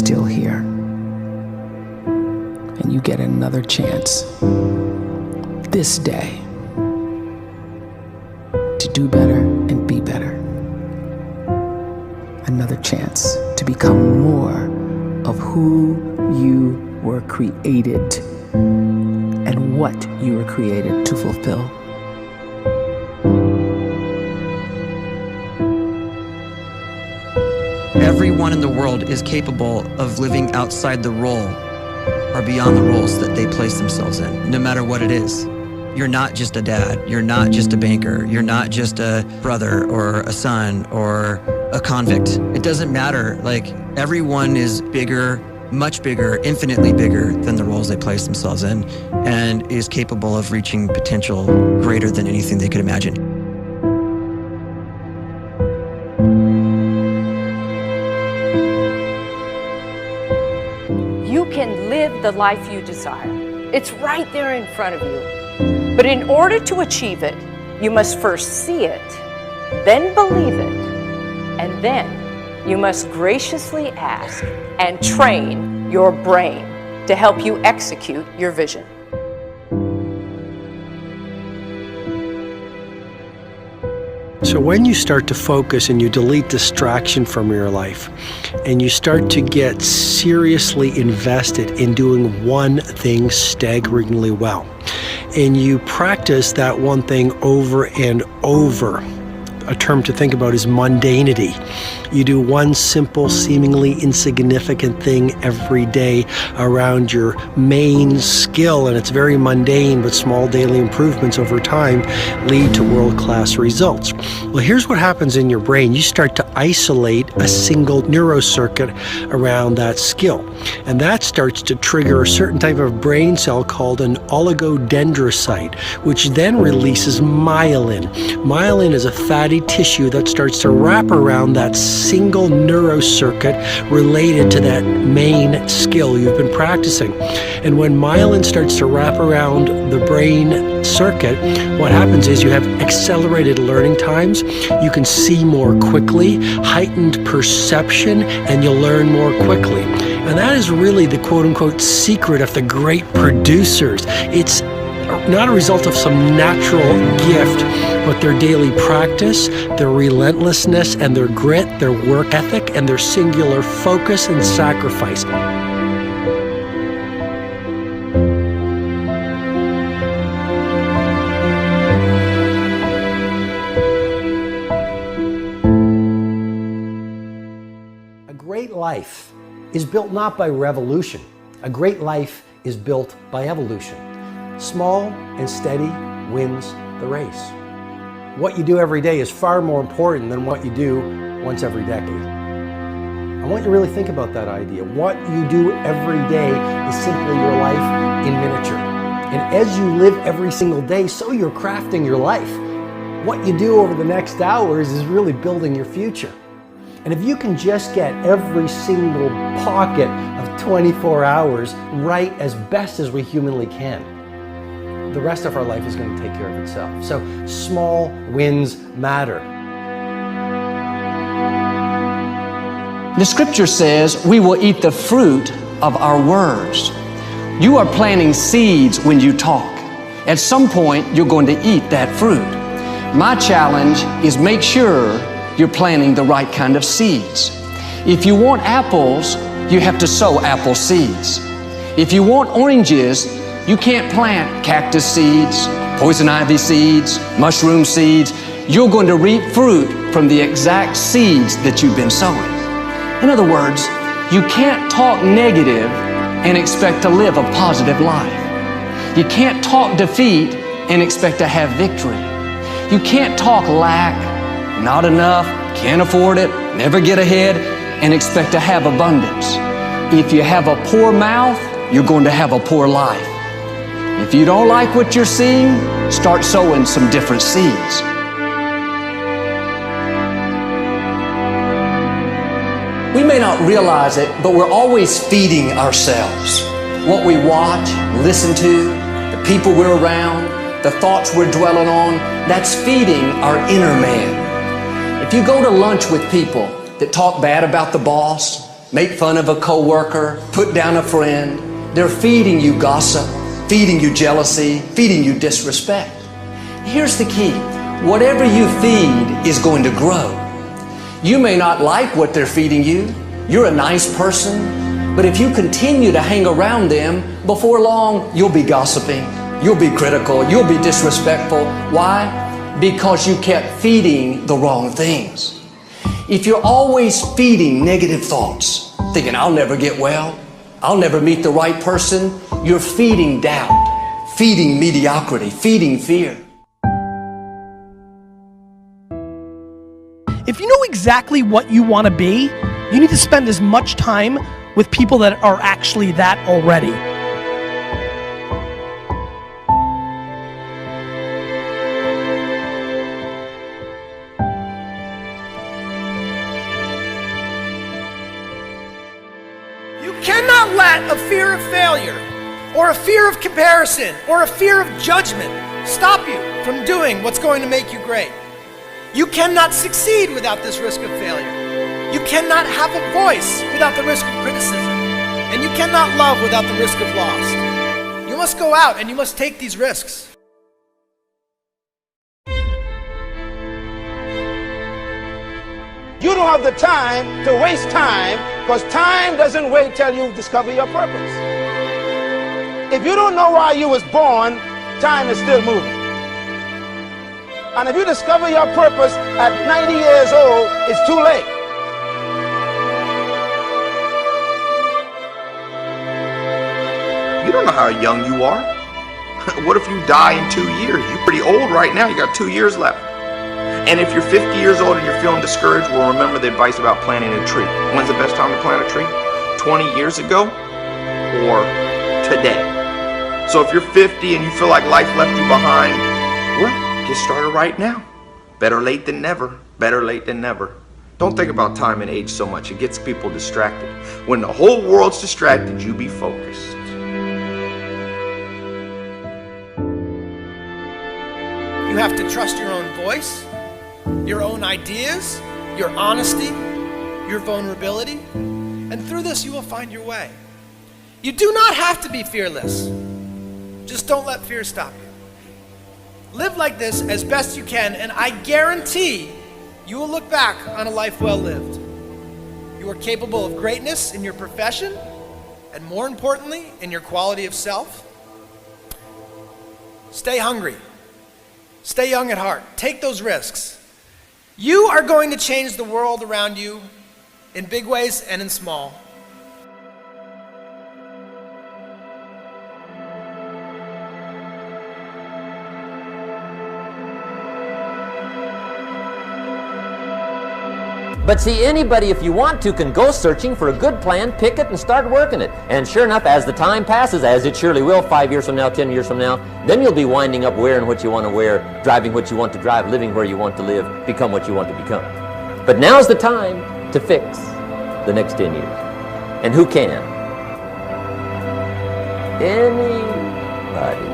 still here. And you get another chance this day to do better and be better. Another chance to become more of who you were created and what you were created to fulfill. Everyone in the world is capable of living outside the role or beyond the roles that they place themselves in, no matter what it is. You're not just a dad, you're not just a banker, you're not just a brother or a son or a convict. It doesn't matter. Like, everyone is bigger, much bigger, infinitely bigger than the roles they place themselves in, and is capable of reaching potential greater than anything they could imagine. You can live the life you desire. It's right there in front of you. But in order to achieve it, you must first see it, then believe it, and then you must graciously ask and train your brain to help you execute your vision. So when you start to focus and you delete distraction from your life, and you start to get seriously invested in doing one thing staggeringly well, and you practice that one thing over and over, a term to think about is mundanity. You do one simple, seemingly insignificant thing every day around your main skill, and it's very mundane, but small daily improvements over time lead to world-class results. Well, here's what happens in your brain. You start to isolate a single neurocircuit around that skill, and that starts to trigger a certain type of brain cell called an oligodendrocyte, which then releases myelin. Myelin is a fatty tissue that starts to wrap around that single neurocircuit related to that main skill you've been practicing. And when myelin starts to wrap around the brain circuit, what happens is you have accelerated learning times, you can see more quickly, heightened perception, and you'll learn more quickly. And that is really the quote-unquote secret of the great producers. It's not a result of some natural gift, but their daily practice, their relentlessness and their grit, their work ethic, and their singular focus and sacrifice. A great life is built not by revolution. A great life is built by evolution. Small and steady wins the race. What you do every day is far more important than what you do once every decade. I want you to really think about that idea. What you do every day is simply your life in miniature. And as you live every single day, so you're crafting your life. What you do over the next hours is really building your future. And if you can just get every single pocket of 24 hours right as best as we humanly can, the rest of our life is going to take care of itself. So small wins matter. The scripture says we will eat the fruit of our words. You are planting seeds when you talk. At some point, you're going to eat that fruit. My challenge is make sure you're planting the right kind of seeds. If you want apples, you have to sow apple seeds. If you want oranges, you can't plant cactus seeds, poison ivy seeds, mushroom seeds. You're going to reap fruit from the exact seeds that you've been sowing. In other words, you can't talk negative and expect to live a positive life. You can't talk defeat and expect to have victory. You can't talk lack, not enough, can't afford it, never get ahead, and expect to have abundance. If you have a poor mouth, you're going to have a poor life. If you don't like what you're seeing, start sowing some different seeds. We may not realize it, but we're always feeding ourselves. What we watch, listen to, the people we're around, the thoughts we're dwelling on, that's feeding our inner man. If you go to lunch with people that talk bad about the boss, make fun of a coworker, put down a friend. They're feeding you gossip, feeding you jealousy, feeding you disrespect. Here's the key. Whatever you feed is going to grow. You may not like what they're feeding you. You're a nice person, but if you continue to hang around them, before long, you'll be gossiping, you'll be critical, you'll be disrespectful. Why? Because you kept feeding the wrong things. If you're always feeding negative thoughts, thinking, I'll never get well, I'll never meet the right person, you're feeding doubt, feeding mediocrity, feeding fear. If you know exactly what you want to be, you need to spend as much time with people that are actually that already. You cannot let a fear of failure, or a fear of comparison, or a fear of judgment stop you from doing what's going to make you great. You cannot succeed without this risk of failure. You cannot have a voice without the risk of criticism. And you cannot love without the risk of loss. You must go out and you must take these risks. You don't have the time to waste time, because time doesn't wait till you discover your purpose. If you don't know why you was born, time is still moving. And if you discover your purpose at 90 years old, it's too late. You don't know how young you are. What if you die in 2 years? You're pretty old right now. You got 2 years left. And if you're 50 years old and you're feeling discouraged, well, remember the advice about planting a tree. When's the best time to plant a tree? 20 years ago or today? So if you're 50 and you feel like life left you behind, well, get started right now. Better late than never. Better late than never. Don't think about time and age so much. It gets people distracted. When the whole world's distracted, you be focused. You have to trust your own voice, your own ideas, your honesty, your vulnerability, and through this you will find your way. You do not have to be fearless. Just don't let fear stop you. Live like this as best you can, and I guarantee you will look back on a life well lived. You are capable of greatness in your profession, and more importantly, in your quality of self. Stay hungry. Stay young at heart. Take those risks. You are going to change the world around you in big ways and in small. But see, anybody, if you want to, can go searching for a good plan, pick it, and start working it. And sure enough, as the time passes, as it surely will 5 years from now, 10 years from now, then you'll be winding up wearing what you want to wear, driving what you want to drive, living where you want to live, become what you want to become. But now's the time to fix the next 10 years. And who can? Anybody.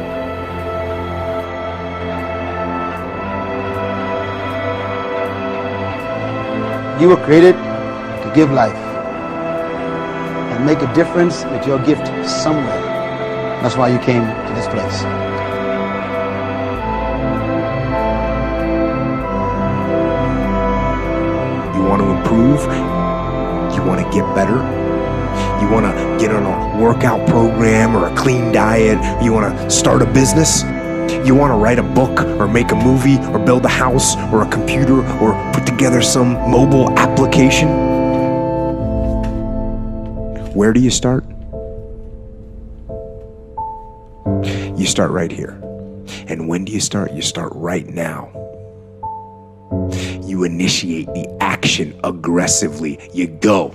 You were created to give life and make a difference with your gift somewhere. That's why you came to this place. You want to improve? You want to get better? You want to get on a workout program or a clean diet? You want to start a business? You want to write a book or make a movie or build a house or a computer or put together some mobile application? Where do you start? You start right here. And when do you start? You start right now. You initiate the action aggressively. You go.